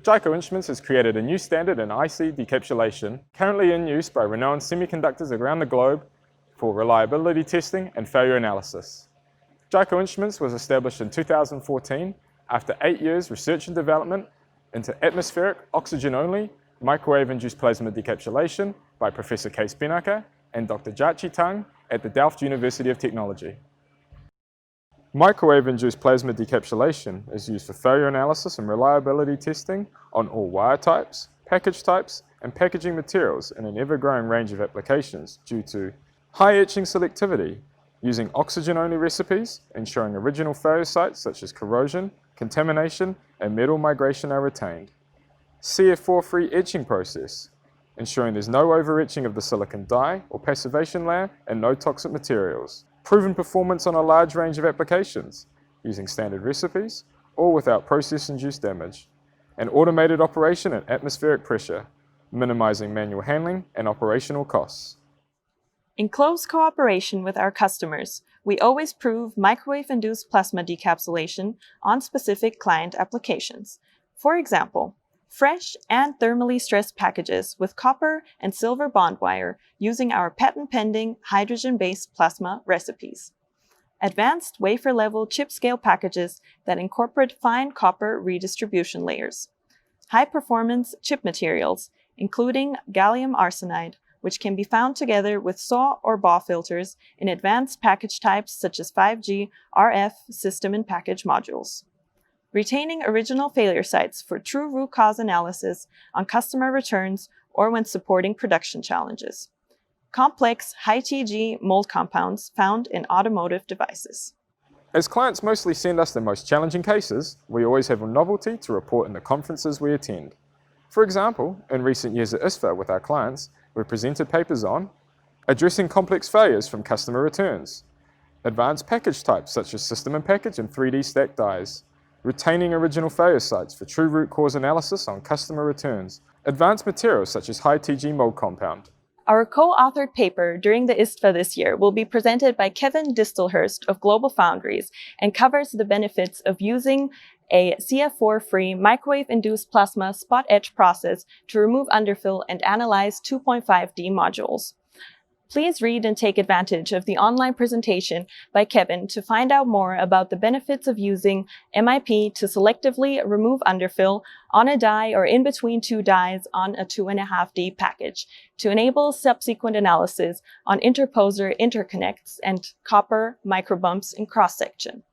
JIACO Instruments has created a new standard in IC decapsulation, currently in use by renowned semiconductors around the globe for reliability testing and failure analysis. JIACO Instruments was established in 2014 after 8 years research and development into atmospheric, oxygen-only, microwave-induced plasma decapsulation by Professor Kees Spinnaker and Dr. Jiachi Tang at the Delft University of Technology. Microwave-induced plasma decapsulation is used for failure analysis and reliability testing on all wire types, package types, and packaging materials in an ever-growing range of applications due to high etching selectivity, using oxygen-only recipes, ensuring original failure sites such as corrosion, contamination, and metal migration are retained. CF4-free etching process, ensuring there's no over-etching of the silicon die or passivation layer and no toxic materials. Proven performance on a large range of applications, using standard recipes, or without process-induced damage. And automated operation at atmospheric pressure, minimizing manual handling and operational costs. In close cooperation with our customers, we always prove microwave-induced plasma decapsulation on specific client applications. For example, fresh and thermally stressed packages with copper and silver bond wire using our patent-pending hydrogen-based plasma recipes. Advanced wafer-level chip-scale packages that incorporate fine copper redistribution layers. High-performance chip materials, including gallium arsenide, which can be found together with SAW or BAW filters in advanced package types such as 5G RF system-in-package modules. Retaining original failure sites for true root cause analysis on customer returns or when supporting production challenges. Complex high-TG mold compounds found in automotive devices. As clients mostly send us their most challenging cases, we always have a novelty to report in the conferences we attend. For example, in recent years at ISFA with our clients, we presented papers on addressing complex failures from customer returns, advanced package types such as system-in-package and 3D stacked dies, retaining original failure sites for true root cause analysis on customer returns, advanced materials such as high-TG mold compound. Our co-authored paper during the ISFA this year will be presented by Kevin Distelhurst of Global Foundries and covers the benefits of using a CF4-free microwave-induced plasma spot etch process to remove underfill and analyze 2.5D modules. Please read and take advantage of the online presentation by Kevin to find out more about the benefits of using MIP to selectively remove underfill on a die or in between two dies on a 2.5D package to enable subsequent analysis on interposer interconnects and copper microbumps in cross-section.